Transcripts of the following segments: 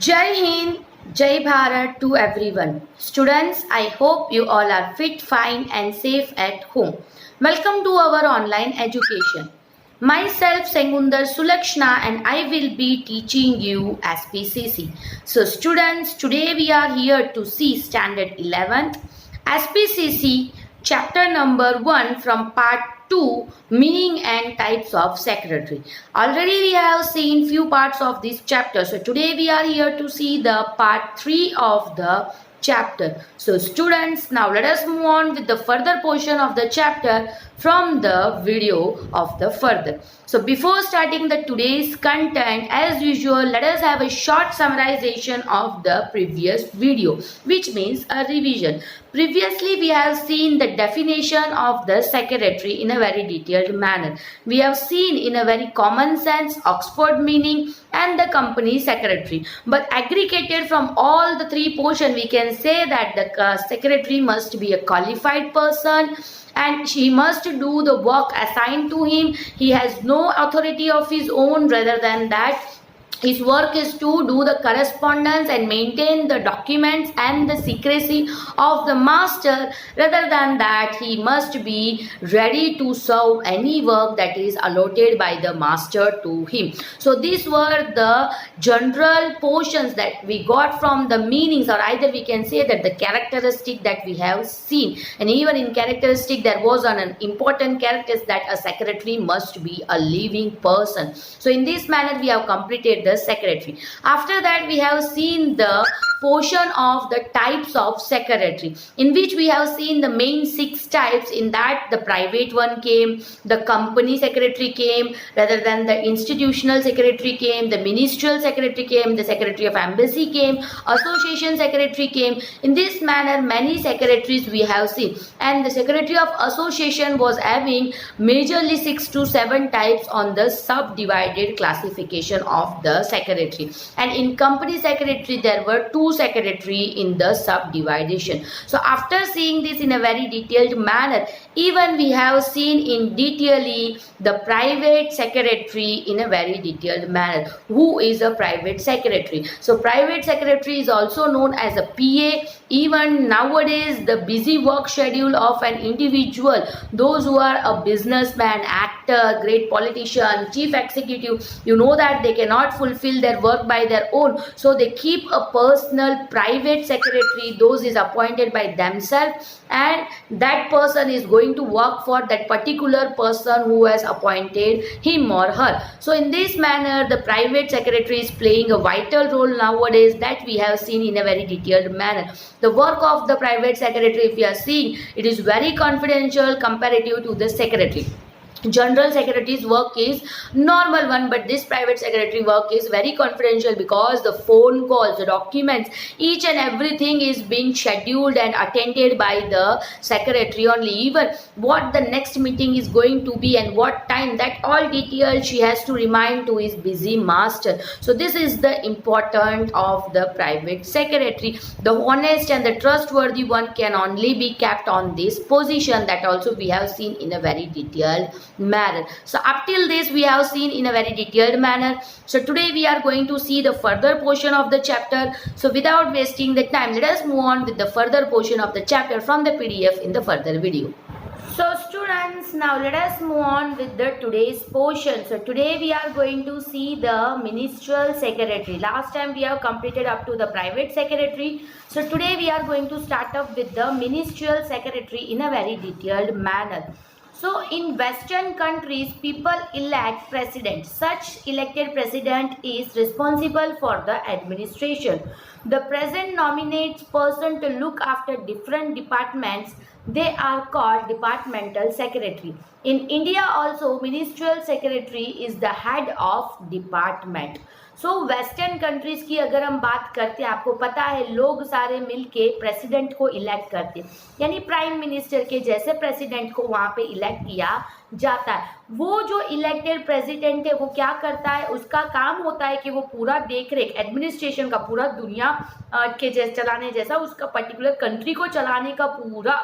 Jai Hind, Jai Bharat to everyone. Students, I hope you all are fit, fine and safe at home. Welcome to our online education. Myself Sengundar Sulakshna and I will be teaching you SPCC. So students, today we are here to see standard 11th SPCC chapter number 1 from part 2, meaning and types of secretary. Already we have seen few parts of this chapter. So today we are here to see the part 3 of the chapter. So students, now let us move on with the further portion of the chapter from the video of the further. So before starting the today's content, as usual, let us have a short summarization of the previous video, which means a revision. Previously, we have seen the definition of the secretary in a very detailed manner. We have seen in a very common sense Oxford meaning and the company secretary. But aggregated from all the three portions, we can say that the secretary must be a qualified person and he must do the work assigned to him. He has no authority of his own. Rather than that, his work is to do the correspondence and maintain the documents and the secrecy of the master. Rather than that, he must be ready to serve any work that is allotted by the master to him. So these were the general portions that we got from the meanings, or either we can say that the characteristic that we have seen. And even in characteristic, there was an important character that a secretary must be a living person. So in this manner, we have completed the secretary. After that, we have seen the portion of the types of secretary, in which we have seen the main 6 types. In that, the private one came, the company secretary came, rather than the institutional secretary came, the ministerial secretary came, the secretary of embassy came, association secretary came. In this manner, many secretaries we have seen, and the secretary of association was having majorly 6 to 7 types on the subdivided classification of the secretary. And in company secretary, there were 2 secretary in the subdivision. So after seeing this in a very detailed manner, even we have seen in detailly the private secretary in a very detailed manner. Who is a private secretary? So private secretary is also known as a PA. Even nowadays, the busy work schedule of an individual, those who are a businessman, actor, great politician, chief executive, you know that they cannot fulfill their work by their own. So they keep a personal private secretary. Those is appointed by themselves, and that person is going to work for that particular person who has appointed him or her. So in this manner, the private secretary is playing a vital role nowadays, that we have seen in a very detailed manner. The work of the private secretary, if we are seeing, it is very confidential comparative to the secretary. General secretary's work is normal one, but this private secretary work is very confidential, because the phone calls, the documents, each and everything is being scheduled and attended by the secretary only. Even what the next meeting is going to be and what time, that all details she has to remind to his busy master. So this is the important of the private secretary. The honest and the trustworthy one can only be kept on this position. That also we have seen in a very detailed manner. So up till this we have seen in a very detailed manner. So today we are going to see the further portion of the chapter. So without wasting the time, let us move on with the further portion of the chapter from the PDF in the further video. So students, now let us move on with the today's portion. So today we are going to see the ministerial secretary. Last time we have completed up to the private secretary. So today we are going to start up with the ministerial secretary in a very detailed manner. So in Western countries, people elect president. Such elected president is responsible for the administration. The president nominates person to look after different departments. They are called departmental secretary. In India also, ministerial secretary is the head of department. So western countries की अगर हम बात करते हैं, आपको पता है लोग सारे मिलके प्रेसिडेंट को इलेक्ट करते हैं, यानी प्राइम मिनिस्टर के जैसे प्रेसिडेंट को वहाँ पे इलेक्ट किया जाता है. वो जो इलेक्टेड प्रेसिडेंट है वो क्या करता है, उसका काम होता है कि वो पूरा देख रेख एडमिनिस्ट्रेशन का, पूरा दुनिया के चलाने जैसा उसका पर्टिकुलर कंट्री को चलाने का पूरा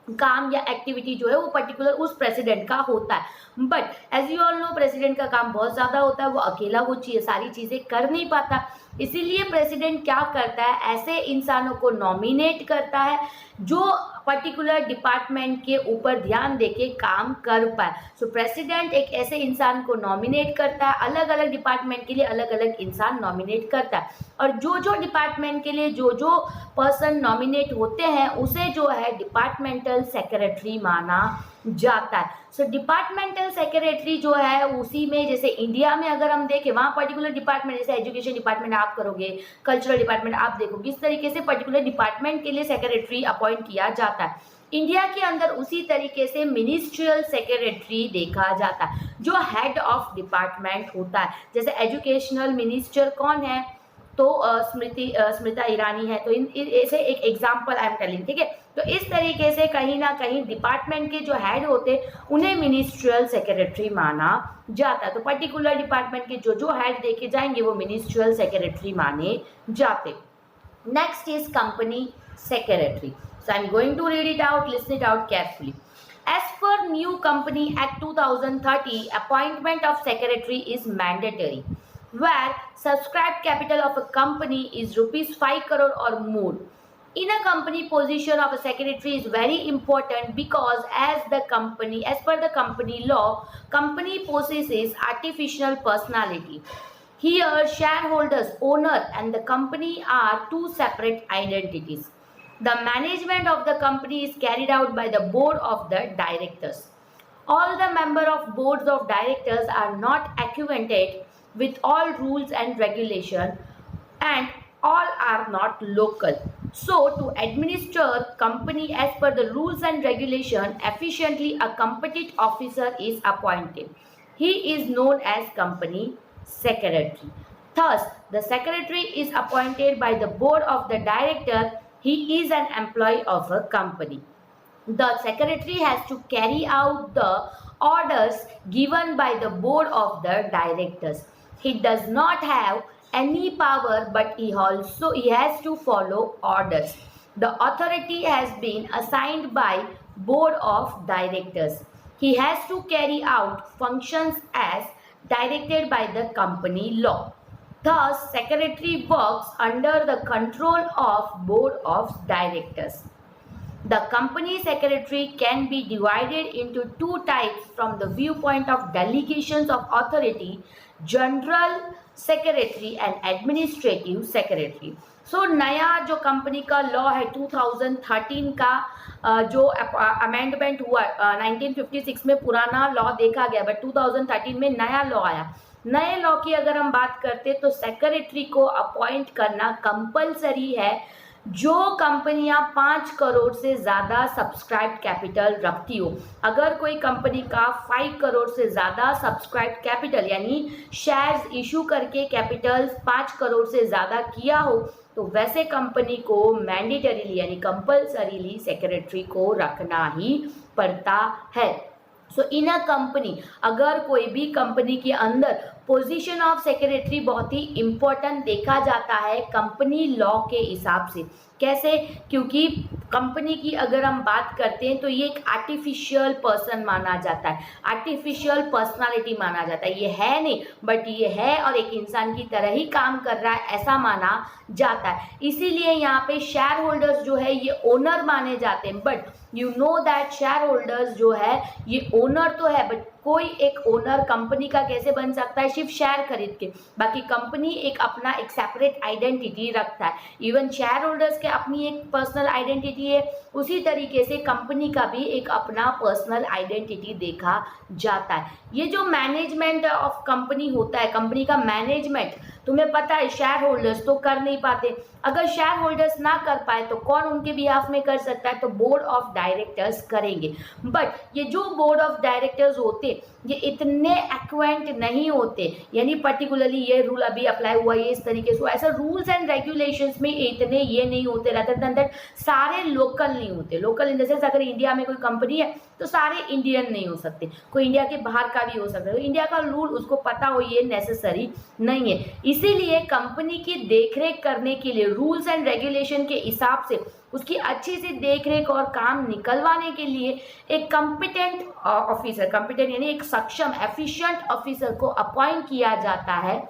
काम या एक्टिविटी जो है वो पर्टिकुलर उस प्रेसिडेंट का होता है। But as you all know president का काम बहुत ज़्यादा होता है, वो अकेला वो सारी चीज़ें कर नहीं पाता। इसीलिए प्रेसिडेंट क्या करता है, ऐसे इंसानों को नॉमिनेट करता है जो पर्टिकुलर डिपार्टमेंट के ऊपर ध्यान देके काम कर पाए। सो प्रेसिडेंट एक ऐसे इंसान को नॉमिनेट करता है, अलग अलग डिपार्टमेंट के लिए अलग अलग इंसान नॉमिनेट करता है, और जो जो डिपार्टमेंट के लिए जो जो पर्सन नॉमिनेट होते हैं उसे जो है डिपार्टमेंटल सेक्रेटरी माना जाता है। सो डिपार्टमेंटल सेक्रेटरी जो है उसी में, जैसे इंडिया में अगर हम देखें वहाँ पर्टिकुलर डिपार्टमेंट, जैसे एजुकेशन डिपार्टमेंट आप करोगे, कल्चरल डिपार्टमेंट आप देखोगे, इस तरीके से पर्टिकुलर डिपार्टमेंट के लिए सेक्रेटरी अपॉइंट किया जाता है। इंडिया के अंदर उसी तरीके से मिनिस्ट्रियल सेक्रेटरी देखा जाता है जो हेड ऑफ डिपार्टमेंट होता है। जैसे एजुकेशनल मिनिस्टर कौन है, तो स्मृति ईरानी है। तो ऐसे एक एग्जाम्पल आई एम टेलिंग, ठीक है। तो इस तरीके से कहीं ना कहीं डिपार्टमेंट के जो हेड होते उन्हें मिनिस्ट्रियल सेक्रेटरी माना जाता है। तो पर्टिकुलर डिपार्टमेंट के जो जो हेड देखे जाएंगे वो मिनिस्ट्रियल सेक्रेटरी माने जाते। Next is company secretary. So I am going to read it out, listen it out carefully. As per new Company Act 2030, appointment of secretary is mandatory, where subscribed capital of a company is rupees 5 crore or more. In a company, position of a secretary is very important because as per the company law, company possesses artificial personality. Here, shareholders, owner and the company are two separate identities. The management of the company is carried out by the board of the directors. All the members of boards of directors are not acquainted with all rules and regulation, and all are not local. So to administer company as per the rules and regulation efficiently, a competent officer is appointed. He is known as company secretary. Thus, the secretary is appointed by the board of the director. He is an employee of a company. The secretary has to carry out the orders given by the board of the directors. He does not have any power, but he has to follow orders. The authority has been assigned by board of directors. He has to carry out functions as directed by the company law. Thus, secretary works under the control of board of directors. The company secretary can be divided into two types from the viewpoint of delegations of authority: general secretary and administrative secretary. सो नया जो company का law है 2013 का जो amendment हुआ 1956 में पुराना law देखा गया, बट 2013 में नया लॉ आया। नए लॉ की अगर हम बात करते तो सेक्रेटरी को अपॉइंट करना कंपलसरी है जो कंपनियां 5 करोड़ से ज़्यादा सब्सक्राइब्ड कैपिटल रखती हो। अगर कोई कंपनी का 5 करोड़ से ज़्यादा सब्सक्राइब्ड कैपिटल यानी शेयर्स इशू करके कैपिटल 5 करोड़ से ज़्यादा किया हो तो वैसे कंपनी को मैंडेटरीली यानी कंपलसरीली सेक्रेटरी को रखना ही पड़ता है। सो इन अ कंपनी, अगर कोई भी कंपनी के अंदर पोजीशन ऑफ सेक्रेटरी बहुत ही इम्पोर्टेंट देखा जाता है कंपनी लॉ के हिसाब से। कैसे? क्योंकि कंपनी की अगर हम बात करते हैं तो ये एक आर्टिफिशियल पर्सन माना जाता है, आर्टिफिशियल पर्सनालिटी माना जाता है। ये है नहीं बट ये है और एक इंसान की तरह ही काम कर रहा है ऐसा माना जाता है। इसीलिए यहाँ पे शेयर होल्डर्स जो है ये ओनर माने जाते हैं। But you know that share holders जो है ये ओनर तो है, बट कोई एक ओनर कंपनी का कैसे बन सकता है? सिर्फ शेयर खरीद के। बाकी कंपनी एक अपना एक सेपरेट आइडेंटिटी रखता है। इवन शेयर होल्डर्स के अपनी एक पर्सनल आइडेंटिटी है, उसी तरीके से कंपनी का भी एक अपना पर्सनल आइडेंटिटी देखा जाता है। ये जो मैनेजमेंट ऑफ कंपनी होता है, कंपनी का मैनेजमेंट तुम्हें पता है शेयर होल्डर्स तो कर नहीं पाते। अगर शेयर होल्डर्स ना कर पाए तो कौन उनके बिहाफ में कर सकता है? तो बोर्ड ऑफ डायरेक्टर्स करेंगे। बट ये जो बोर्ड ऑफ डायरेक्टर्स होते ये इतने एक्वेंट नहीं होते, यानी पर्टिकुलरली ये रूल अभी अप्लाई हुआ ये इस तरीके से, ऐसा रूल्स एंड रेगुलेशंस में इतने ये नहीं होते, रादर देन दैट सारे लोकल नहीं होते। लोकल इन द सेंस अगर इंडिया में कोई कंपनी है तो सारे इंडियन नहीं हो सकते, कोई इंडिया के बाहर का भी हो सकता है, तो इंडिया का रूल उसको पता हो ये नेसेसरी नहीं है। इसीलिए कंपनी की देखरेख करने के लिए रूल्स एंड रेगुलेशन के हिसाब से उसकी अच्छी सी देखरेख और काम निकलवाने के लिए एक कॉम्पिटेंट ऑफिसर, कॉम्पिटेंट यानी एक सक्षम एफिशिएंट ऑफिसर को अपॉइंट किया जाता है,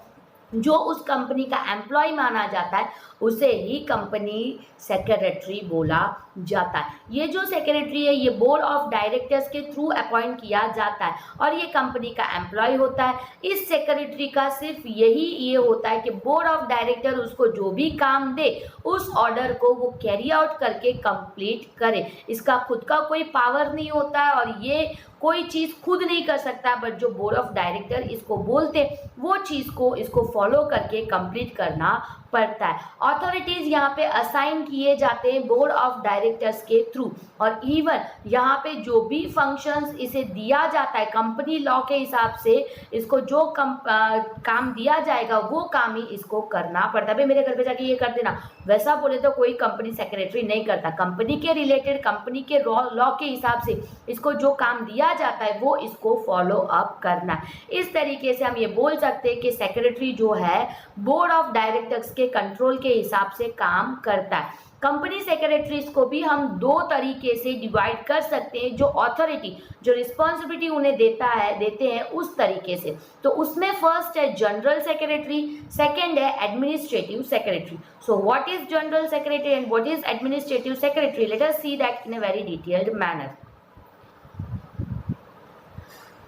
जो उस कंपनी का एम्प्लॉय माना जाता है, उसे ही कंपनी सेक्रेटरी बोला जाता है। ये जो सेक्रेटरी है ये बोर्ड ऑफ डायरेक्टर्स के थ्रू अपॉइंट किया जाता है और ये कंपनी का एम्प्लॉय होता है। इस सेक्रेटरी का सिर्फ यही ये होता है कि बोर्ड ऑफ डायरेक्टर उसको जो भी काम दे उस ऑर्डर को वो कैरी आउट करके कंप्लीट करे। इसका खुद का कोई पावर नहीं होता है और ये कोई चीज़ खुद नहीं कर सकता, बट जो बोर्ड ऑफ डायरेक्टर इसको बोलते वो चीज़ को इसको फॉलो करके कंप्लीट करना पड़ता है। अथॉरिटीज़ यहाँ पे असाइन किए जाते हैं बोर्ड ऑफ डायरेक्टर्स के थ्रू, और इवन यहाँ पे जो भी फंक्शंस इसे दिया जाता है कंपनी लॉ के हिसाब से, इसको जो काम दिया जाएगा वो काम ही इसको करना पड़ता है। भाई मेरे घर पे जाके ये कर देना, वैसा बोले तो कोई कंपनी सेक्रेटरी नहीं करता। कंपनी के रिलेटेड कंपनी के लॉ के हिसाब से इसको जो काम दिया जाता है वो इसको फॉलो अप करना है। इस तरीके से हम ये बोल सकते हैं कि सेक्रेटरी जो है बोर्ड ऑफ डायरेक्टर्स के कंट्रोल के हिसाब से काम करता है। कंपनी सेक्रेटरीज को भी हम दो तरीके से डिवाइड कर सकते हैं, जो अथॉरिटी जो रिस्पॉन्सिबिलिटी उन्हें देते हैं उस तरीके से। तो उसमें फर्स्ट है जनरल सेक्रेटरी, सेकंड है administrative secretary. So what is general secretary and what is administrative secretary? Late us see that in a very detailed manner.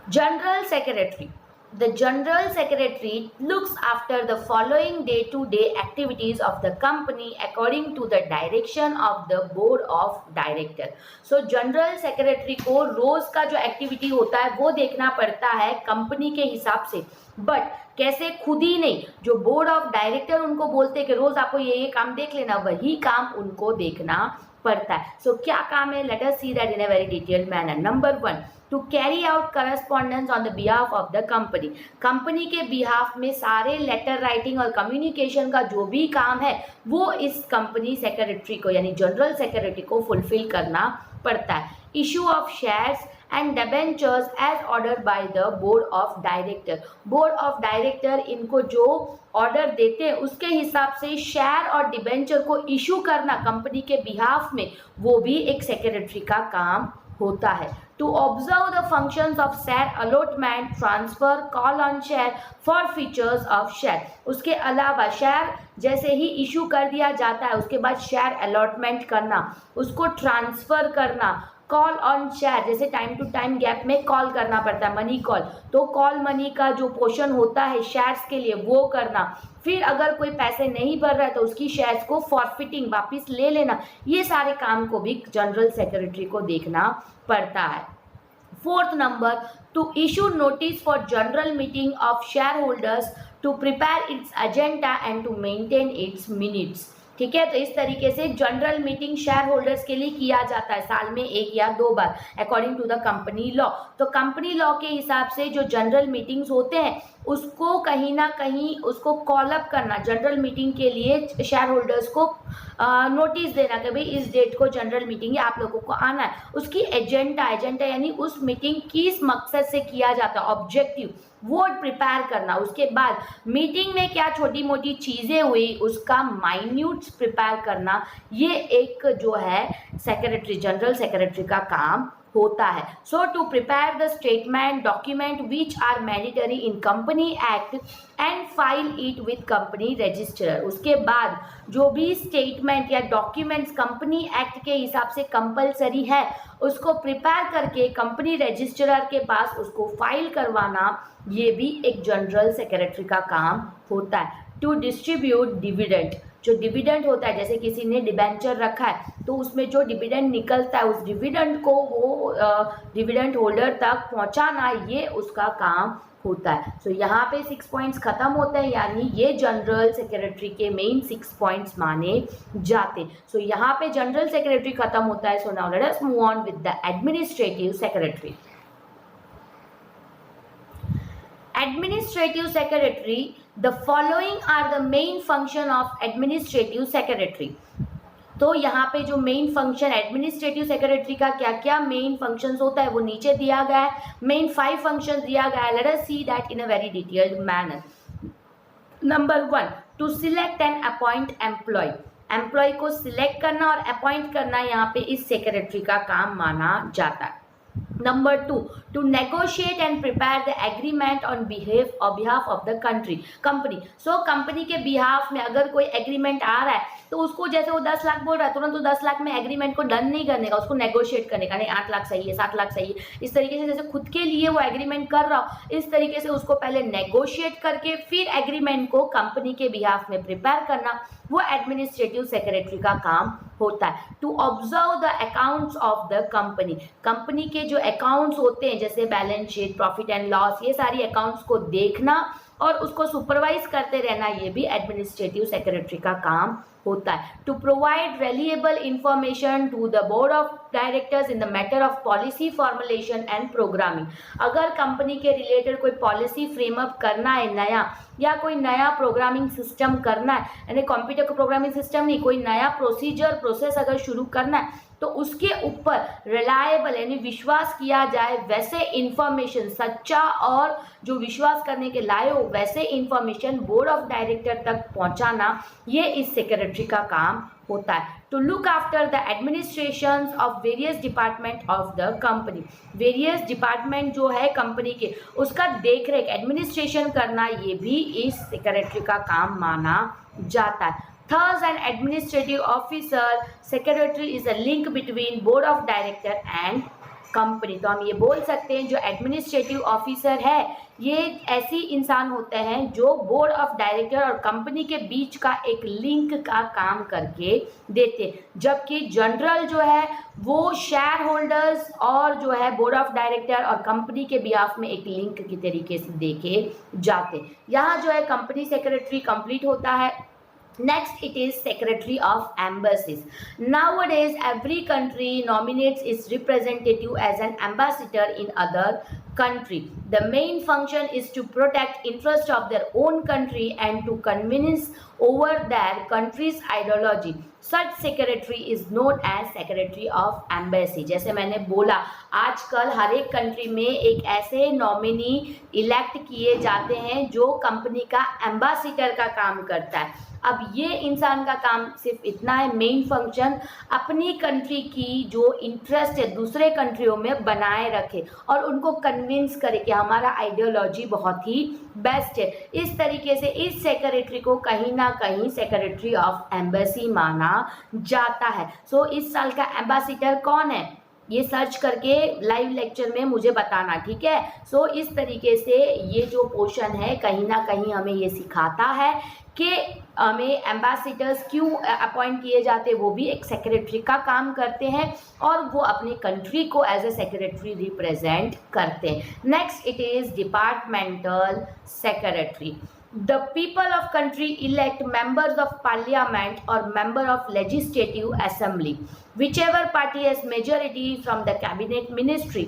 General Secretary. The General Secretary looks after the following day-to-day activities of the company according to the direction of the Board of Directors. So General Secretary को रोज का जो activity होता है वो देखना पड़ता है company के हिसाब से, बट कैसे खुद ही नहीं, जो बोर्ड ऑफ डायरेक्टर उनको बोलते हैं कि रोज आपको ये काम देख लेना, वही काम उनको देखना पड़ता है। सो क्या काम है? Let us see that in a very detailed manner. Number 1, to carry out correspondence on the behalf of the company. Company के बिहाफ में सारे लेटर राइटिंग और कम्युनिकेशन का जो भी काम है वो इस कंपनी सेक्रेटरी को यानी जनरल सेक्रेटरी को फुलफिल करना पड़ता है। Issue of shares and debentures as order by the board of director. Board of director इनको जो ऑर्डर देते हैं उसके हिसाब से शेयर और डिबेंचर को इशू करना कंपनी के बिहाफ में, वो भी एक सेक्रेटरी का काम होता है। To observe the functions of share allotment, transfer, call on share for features of share. उसके अलावा शेयर जैसे ही इशू कर दिया जाता है उसके बाद शेयर अलॉटमेंट करना, उसको ट्रांसफर करना, कॉल ऑन शेयर जैसे टाइम टू टाइम गैप में कॉल करना पड़ता है मनी कॉल, तो कॉल मनी का जो पोर्शन होता है शेयर्स के लिए वो करना, फिर अगर कोई पैसे नहीं भर रहा है तो उसकी शेयर्स को फॉरफिटिंग वापस ले लेना, ये सारे काम को भी जनरल सेक्रेटरी को देखना पड़ता है। Fourth number, to issue notice for general meeting of share holders, to prepare its agenda and to maintain its minutes. ठीक है, तो इस तरीके से जनरल मीटिंग शेयर होल्डर्स के लिए किया जाता है साल में 1 या 2 बार according to the company law. तो कंपनी लॉ के हिसाब से जो जनरल मीटिंग्स होते हैं उसको कहीं ना कहीं उसको कॉल अप करना, जनरल मीटिंग के लिए शेयर होल्डर्स को नोटिस देना कि भाई इस डेट को जनरल मीटिंग है, आप लोगों को आना है। उसकी एजेंडा यानी उस मीटिंग किस मकसद से किया जाता है, ऑब्जेक्टिव वो प्रिपेयर करना। उसके बाद मीटिंग में क्या छोटी मोटी चीज़ें हुई उसका माइन्यूट्स प्रिपेयर करना, ये एक जो है सेक्रेटरी जनरल सेक्रेटरी का काम होता है। So to prepare the statement document which are mandatory in company act and file it with company registrar. उसके बाद जो भी स्टेटमेंट या डॉक्यूमेंट्स कंपनी एक्ट के हिसाब से कंपलसरी है उसको प्रिपेयर करके कंपनी रजिस्ट्रार के पास उसको फाइल करवाना, ये भी एक जनरल सेक्रेटरी का काम होता है। टू डिस्ट्रीब्यूट डिविडेंड, जो डिविडेंड होता है जैसे किसी ने डिबेंचर रखा है तो उसमें जो डिविडेंड निकलता है उस डिविडेंड को वो डिविडेंड होल्डर तक पहुंचाना, ये उसका काम होता है। सो यहाँ पे 6 पॉइंट्स खत्म होते हैं, यानी ये जनरल सेक्रेटरी के मेन 6 पॉइंट्स माने जाते। सो यहाँ पे जनरल सेक्रेटरी खत्म होता है। So now let us move on with the administrative secretary. Administrative secretary, the following are the main function of administrative secretary. तो यहाँ पे जो मेन फंक्शन एडमिनिस्ट्रेटिव सेक्रेटरी का क्या क्या मेन फंक्शंस होता है वो नीचे दिया गया है। मेन 5 फंक्शंस दिया गया है। Let us see that in a very detailed manner. Number 1, to select and appoint employ. Employ को सिलेक्ट करना और अपॉइंट करना यहाँ पे इस सेक्रेटरी का काम माना जाता है। Number 2, to negotiate and prepare the agreement on behalf of the company. So company के बिहाफ में अगर कोई एग्रीमेंट आ रहा है तो उसको, जैसे वो 10 लाख बोल रहा है, तुरंत वो 10 लाख में एग्रीमेंट को डन नहीं करने का, उसको नेगोशिएट करने का। नहीं 8 लाख सही है, 7 लाख सही है, इस तरीके से जैसे खुद के लिए वो एग्रीमेंट कर रहा हो, इस तरीके से उसको पहले नेगोशिएट करके फिर एग्रीमेंट को कंपनी के बिहाफ में प्रिपेयर करना, वो एडमिनिस्ट्रेटिव सेक्रेटरी का काम होता है। To observe the accounts of the company. Company के जो अकाउंट्स होते हैं जैसे balance sheet, profit and loss, ये सारी अकाउंट्स को देखना और उसको सुपरवाइज करते रहना, ये भी एडमिनिस्ट्रेटिव सेक्रेटरी का काम होता है। To provide reliable information to the board of directors in the matter of policy formulation and programming. अगर कंपनी के रिलेटेड कोई पॉलिसी फ्रेमअप करना है नया, या कोई नया प्रोग्रामिंग सिस्टम करना है, यानी कंप्यूटर का प्रोग्रामिंग सिस्टम नहीं, कोई नया प्रोसेस अगर शुरू करना है तो उसके ऊपर रिलायबल यानी विश्वास किया जाए वैसे इंफॉर्मेशन, सच्चा और जो विश्वास करने के लायक हो वैसे इंफॉर्मेशन बोर्ड ऑफ डायरेक्टर तक पहुंचाना, ये इस सेक्रेटरी का काम होता है। To look after the administration of various department of the company. Various department जो है कंपनी के, उसका देख रेख एडमिनिस्ट्रेशन करना, ये भी इस सेक्रेटरी का काम माना जाता है। Thus, an administrative officer secretary is a link between board of director and company. तो हम ये बोल सकते हैं जो एडमिनिस्ट्रेटिव ऑफिसर है ये ऐसी इंसान होते हैं जो बोर्ड ऑफ डायरेक्टर और कंपनी के बीच का एक लिंक का काम करके देते, जबकि जनरल जो है वो शेयर होल्डर्स और जो है बोर्ड ऑफ डायरेक्टर और कंपनी के बिहाफ में एक लिंक की तरीके से देके जाते। यहाँ जो है कंपनी सेक्रेटरी कंप्लीट होता है। Next, it is Secretary of Embassies. Nowadays, every country nominates its representative as an ambassador in other country. The main function is to protect interest of their own country and to convince over their country's ideology. Such secretary is known as Secretary of Embassy. जैसे मैंने बोला, आजकल हर एक country में एक ऐसे nominee elect किए जाते हैं जो कंपनी का एम्बेसडर का काम करता है। अब ये इंसान का काम सिर्फ इतना है, मेन फंक्शन अपनी कंट्री की जो इंटरेस्ट है दूसरे कंट्रियों में बनाए रखे और उनको कन्विंस करे कि हमारा आइडियोलॉजी बहुत ही बेस्ट है। इस तरीके से इस सेक्रेटरी को कहीं ना कहीं सेक्रेटरी ऑफ एम्बेसी माना जाता है। सो इस साल का एम्बेसडर कौन है ये सर्च करके लाइव लेक्चर में मुझे बताना, ठीक है। सो इस तरीके से ये जो पोर्शन है कहीं ना कहीं हमें ये सिखाता है कि हमें एम्बेसडर्स क्यों अपॉइंट किए जाते हैं, वो भी एक सेक्रेटरी का काम करते हैं और वो अपनी कंट्री को एज ए सेक्रेटरी रिप्रेजेंट करते हैं। Next, it is departmental secretary. The people of country elect members of parliament or member of legislative assembly. Whichever party has majority from the cabinet ministry,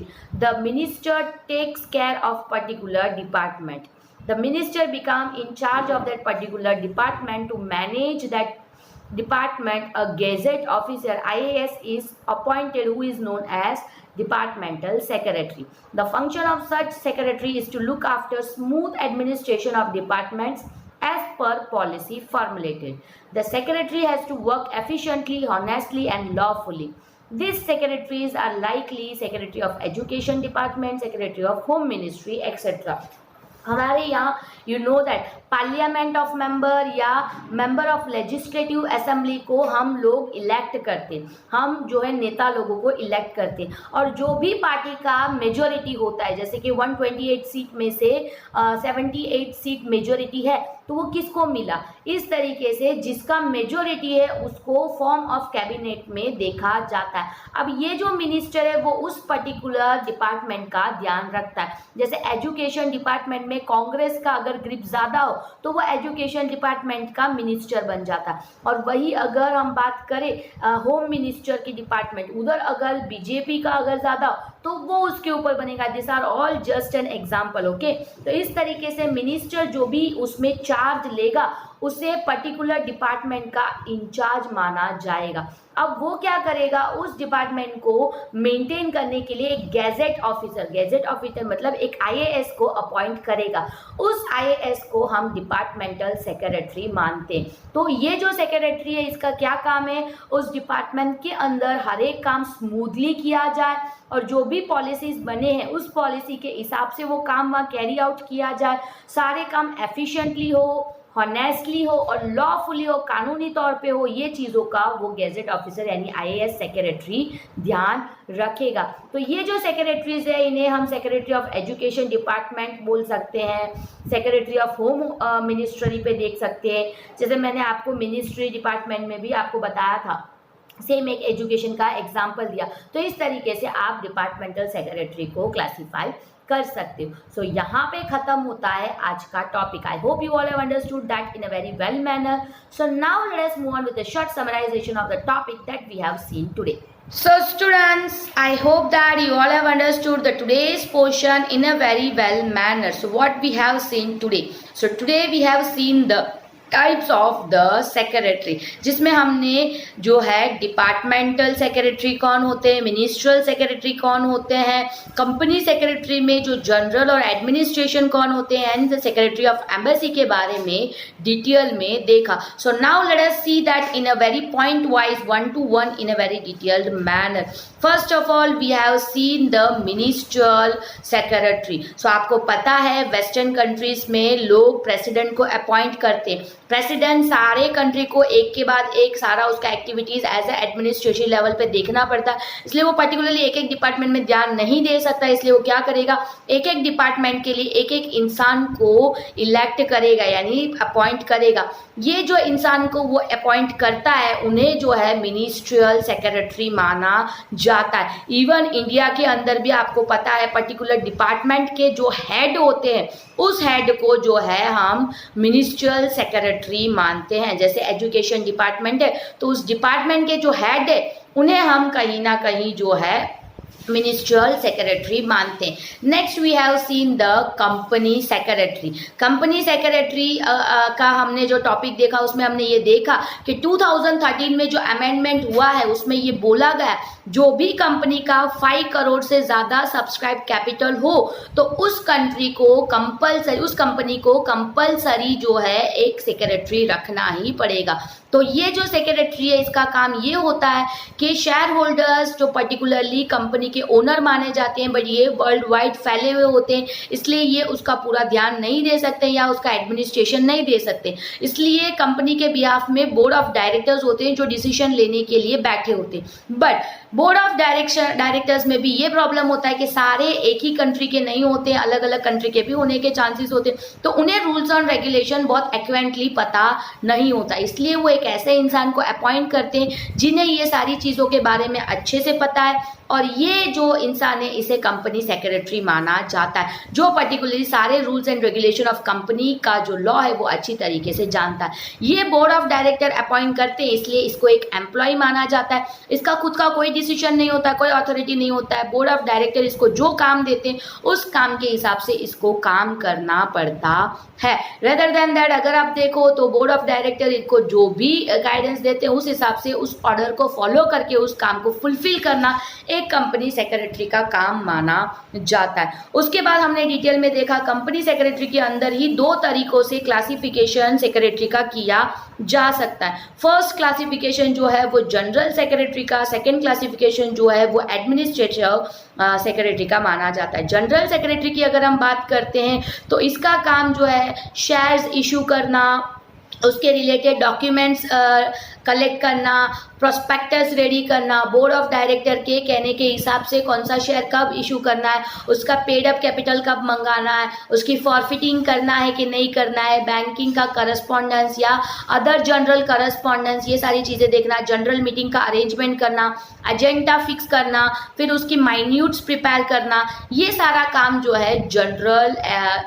the minister takes care of particular department. The minister become in charge of that particular department. To manage that department, a gazette officer IAS is appointed, who is known as departmental secretary. The function of such secretary is to look after smooth administration of departments as per policy formulated. The secretary has to work efficiently, honestly and lawfully. These secretaries are likely Secretary of Education Department, Secretary of Home Ministry, etc. हमारे यहाँ you know that parliament of member या member of legislative assembly को हम लोग elect करते हैं, हम जो है नेता लोगों को इलेक्ट करते हैं और जो भी पार्टी का मेजोरिटी होता है, जैसे कि 128 सीट में से 78 सीट मेजोरिटी है तो वो किसको मिला, इस तरीके से जिसका मेजोरिटी है उसको फॉर्म ऑफ कैबिनेट में देखा जाता है। अब ये जो मिनिस्टर है वो उस पर्टिकुलर डिपार्टमेंट का ध्यान रखता है। जैसे एजुकेशन डिपार्टमेंट में कांग्रेस का अगर अगर ग्रिप ज़्यादा हो तो वो एजुकेशन डिपार्टमेंट का मिनिस्टर बन जाता। और वही अगर हम बात करें होम मिनिस्टर की डिपार्टमेंट, उधर अगर बीजेपी का अगर ज़्यादा हो तो वो उसके ऊपर बनेगा। This are all just an example, okay. तो इस तरीके से मिनिस्टर जो भी उसमें चार्ज लेगा उसे पर्टिकुलर डिपार्टमेंट का इंचार्ज माना जाएगा। अब वो क्या करेगा, उस डिपार्टमेंट को मेंटेन करने के लिए एक गैजेट ऑफिसर मतलब एक आईएएस को अपॉइंट करेगा। उस आईएएस को हम डिपार्टमेंटल सेक्रेटरी मानते हैं। तो ये जो सेक्रेटरी है इसका क्या काम है, उस डिपार्टमेंट के अंदर हर एक काम स्मूथली किया जाए और जो भी पॉलिसीज बने हैं उस पॉलिसी के हिसाब से वो काम वहाँ कैरी आउट किया जाए, सारे काम एफिशिएंटली हो, हॉनेस्टली हो और लॉफुली हो, कानूनी तौर पे हो। ये चीज़ों का वो गैजेट ऑफिसर यानी आईएएस सेक्रेटरी ध्यान रखेगा। तो ये जो सेक्रेटरीज है इन्हें हम सेक्रेटरी ऑफ एजुकेशन डिपार्टमेंट बोल सकते हैं, सेक्रेटरी ऑफ होम मिनिस्ट्री पे देख सकते हैं। जैसे मैंने आपको मिनिस्ट्री डिपार्टमेंट में भी आपको बताया था, सेम एक एजुकेशन का एग्जाम्पल दिया। तो इस तरीके से आप डिपार्टमेंटल सेक्रेटरी को क्लासीफाई कर सकते हो। सो यहाँ पे खत्म होता है आज का topic. I hope you all have understood that in a very well manner. So now let us move on with the short summarization of the topic that we have seen today. So students, I hope that you all have understood the today's portion in a very well manner. So what we have seen today? So today we have seen the types of the secretary, जिसमें हमने जो है departmental secretary कौन होते हैं, ministerial secretary कौन होते हैं, कंपनी सेक्रेटरी में जो जनरल और एडमिनिस्ट्रेशन कौन होते हैं, and the secretary of embassy के बारे में डिटेल में देखा. सो now let us see that in a very point wise 1 to 1 in a very detailed manner. First of all we have seen the ministerial secretary. So आपको पता है western countries में लोग प्रेसिडेंट को अपॉइंट करते हैं. प्रेसिडेंट सारे country को एक के बाद एक सारा उसका activities as a administration level पे देखना पड़ता है, इसलिए वो पर्टिकुलरली एक एक डिपार्टमेंट में ध्यान नहीं दे सकता. इसलिए वो क्या करेगा, एक एक डिपार्टमेंट के लिए एक एक इंसान को इलेक्ट करेगा यानी अपॉइंट करेगा. ये जो इंसान को वो अपॉइंट करता है उन्हें जो है मिनिस्ट्रियल सेक्रेटरी माना जाता है. इवन इंडिया के अंदर भी आपको पता है पर्टिकुलर डिपार्टमेंट के जो हेड होते हैं उस हेड को जो है हम मिनिस्ट्रियल सेक्रेटरी मानते हैं. जैसे एजुकेशन डिपार्टमेंट है तो उस डिपार्टमेंट के जो हेड है उन्हें हम कहीं ना कहीं जो है मिनिस्ट्रियल सेक्रेटरी मानते हैं. Next we have seen the company secretary. Company secretary का हमने जो टॉपिक देखा उसमें हमने ये देखा कि 2013 में जो अमेंडमेंट हुआ है उसमें ये बोला गया जो भी कंपनी का 5 करोड़ से ज़्यादा सब्सक्राइब कैपिटल हो तो उस कंपनी को कंपलसरी जो है एक सेक्रेटरी रखना ही पड़ेगा. तो ये जो सेक्रेटरी है इसका काम ये होता है कि शेयर होल्डर्स जो पर्टिकुलरली कंपनी के ओनर माने जाते हैं बट ये वर्ल्ड वाइड फैले हुए होते हैं, इसलिए ये उसका पूरा ध्यान नहीं दे सकते या उसका एडमिनिस्ट्रेशन नहीं दे सकते. इसलिए कंपनी के बिहाफ में बोर्ड ऑफ डायरेक्टर्स होते हैं जो डिसीजन लेने के लिए बैठे होते हैं. बट बोर्ड ऑफ डायरेक्टर्स में भी ये प्रॉब्लम होता है कि सारे एक ही कंट्री के नहीं होते हैं, अलग अलग कंट्री के भी होने के चांसेस होते हैं. तो उन्हें रूल्स एंड रेगुलेशन बहुत एक्वेंटली पता नहीं होता, इसलिए वो एक ऐसे इंसान को अपॉइंट करते हैं जिन्हें ये सारी चीज़ों के बारे में अच्छे से पता है और ये जो इंसान है इसे कंपनी सेक्रेटरी माना जाता है जो पर्टिकुलरली सारे rules and regulation of company का जो लॉ है वो अच्छी तरीके से जानता है. ये बोर्ड ऑफ डायरेक्टर अपॉइंट करते हैं इसलिए इसको एक एम्प्लॉय माना जाता है. इसका खुद का कोई डिसीजन नहीं होता है, कोई अथॉरिटी नहीं होता है. बोर्ड ऑफ डायरेक्टर इसको जो काम देते हैं उस काम के हिसाब से इसको काम करना पड़ता है. रेदर देन दैट अगर आप देखो तो बोर्ड ऑफ डायरेक्टर इसको जो भी गाइडेंस देते हैं उस हिसाब से उस ऑर्डर को फॉलो करके उस काम को फुलफिल करना एक कंपनी सेक्रेटरी का काम माना जाता है. उसके बाद हमने डिटेल में देखा कंपनी सेक्रेटरी के अंदर ही 2 तरीकों से क्लासिफिकेशन सेक्रेटरी का किया जा सकता है. फर्स्ट क्लासिफिकेशन जो है वो जनरल सेक्रेटरी का, सेकंड क्लासिफिकेशन जो है वो एडमिनिस्ट्रेटिव सेक्रेटरी का माना जाता है. जनरल सेक्रेटरी की अगर हम बात करते हैं तो इसका काम जो है शेयर्स इशू करना, उसके रिलेटेड डॉक्यूमेंट्स कलेक्ट करना, प्रोस्पेक्टस रेडी करना, बोर्ड ऑफ डायरेक्टर के कहने के हिसाब से कौन सा शेयर कब इशू करना है, उसका पेड अप कैपिटल कब मंगाना है, उसकी फॉरफिटिंग करना है कि नहीं करना है, बैंकिंग का करस्पॉन्डेंस या अदर जनरल करस्पॉन्डेंस, ये सारी चीज़ें देखना, जनरल मीटिंग का अरेंजमेंट करना, एजेंडा फिक्स करना, फिर उसकी माइन्यूट्स प्रिपेयर करना, ये सारा काम जो है जनरल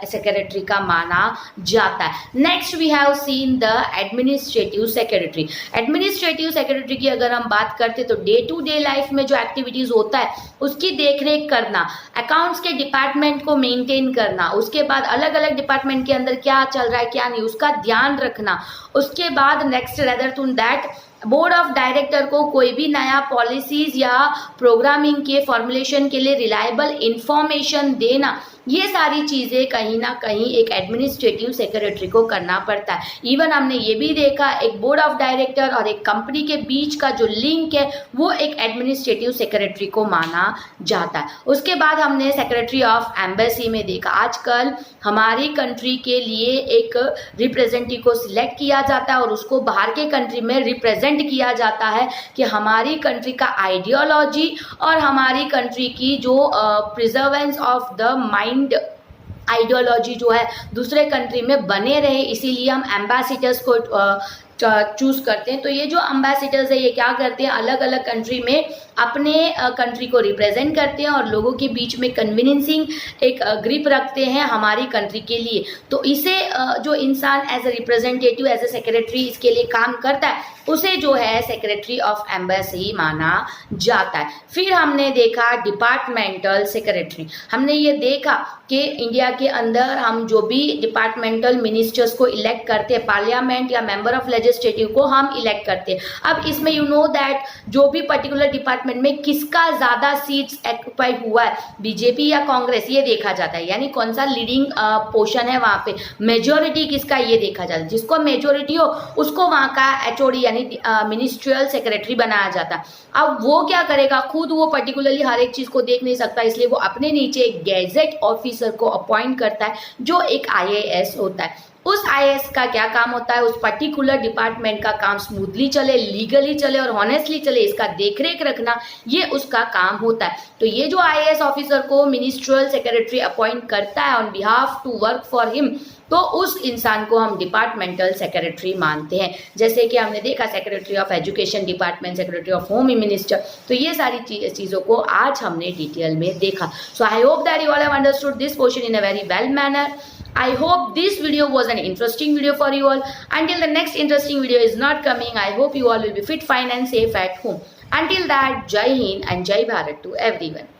सेक्रेटरी का माना जाता है। Next we have seen the administrative secretary. Administrative secretary की अगर हम बात करते तो डे टू डे लाइफ में जो एक्टिविटीज होता है उसकी देखरेख करना, अकाउंट्स के डिपार्टमेंट को मेंटेन करना, उसके बाद अलग अलग डिपार्टमेंट के अंदर क्या चल रहा है क्या नहीं उसका ध्यान रखना, उसके बाद next rather to that board of director को कोई भी नया पॉलिसीज या प्रोग्रामिंग के फॉर्मुलेशन के लिए रिलायबल इंफॉर्मेशन देना, ये सारी चीज़ें कहीं ना कहीं एक एडमिनिस्ट्रेटिव सेक्रेटरी को करना पड़ता है। इवन हमने ये भी देखा एक बोर्ड ऑफ डायरेक्टर और एक कंपनी के बीच का जो लिंक है वो एक एडमिनिस्ट्रेटिव सेक्रेटरी को माना जाता है। उसके बाद हमने सेक्रेटरी ऑफ एम्बेसी में देखा, आजकल हमारी कंट्री के लिए एक रिप्रेजेंटेटिव को सिलेक्ट किया जाता है और उसको बाहर के कंट्री में रिप्रेजेंट किया जाता है कि हमारी कंट्री का आइडियोलॉजी और हमारी कंट्री की जो प्रिजर्वेंस ऑफ द माइंड आइडियोलॉजी जो है दूसरे कंट्री में बने रहे, इसीलिए हम एम्बेसडर्स को चूज करते हैं। तो ये जो एम्बेसडर्स है ये क्या करते हैं, अलग अलग कंट्री में अपने कंट्री को रिप्रेजेंट करते हैं और लोगों के बीच में कन्वीनिंसिंग एक ग्रिप रखते हैं हमारी कंट्री के लिए। तो इसे जो इंसान as a representative as a secretary इसके लिए काम करता है उसे जो है सेक्रेटरी ऑफ एम्बेसी माना जाता है। फिर हमने देखा डिपार्टमेंटल सेक्रेटरी। हमने ये देखा कि इंडिया के अंदर हम जो भी डिपार्टमेंटल मिनिस्टर्स को इलेक्ट करते हैं, पार्लियामेंट या मेंबर ऑफ लेजिस्लेटिव को हम इलेक्ट करते हैं। अब इसमें यू नो दैट जो भी पर्टिकुलर डिपार्टमेंट में किसका ज्यादा सीट्स ऑक्यूपाई हुआ है, बीजेपी या कांग्रेस, ये देखा जाता है, यानी कौन सा लीडिंग पोर्शन है वहां पे, मेजोरिटी किसका ये देखा जाता है। जिसको मेजोरिटी हो उसको वहां का एचओडी यानी मिनिस्ट्रियल सेक्रेटरी बनाया जाता है। अब वो क्या करेगा, खुद वो पर्टिकुलरली हर एक चीज को देख नहीं सकता, इसलिए वो अपने नीचे एक गैजेट ऑफिसर को अपॉइंट करता है जो एक आईएएस होता है। उस आईएएस का क्या काम होता है, उस पर्टिकुलर डिपार्टमेंट का काम स्मूथली चले, लीगली चले और ऑनेस्टली चले, इसका देखरेख रखना, ये उसका काम होता है। तो ये जो आईएएस ऑफिसर को मिनिस्ट्रियल सेक्रेटरी अपॉइंट करता है on behalf to work for him, तो उस इंसान को हम डिपार्टमेंटल सेक्रेटरी मानते हैं। जैसे कि हमने देखा secretary of education department, secretary of home minister, तो ये सारी चीज़ों को आज हमने डिटेल में देखा। So I hope that you all have understood this portion in a very well manner. I hope this video was an interesting video for you all. Until the next interesting video is not coming, I hope you all will be fit, fine and safe at home. Until that, Jai Hind and Jai Bharat to everyone.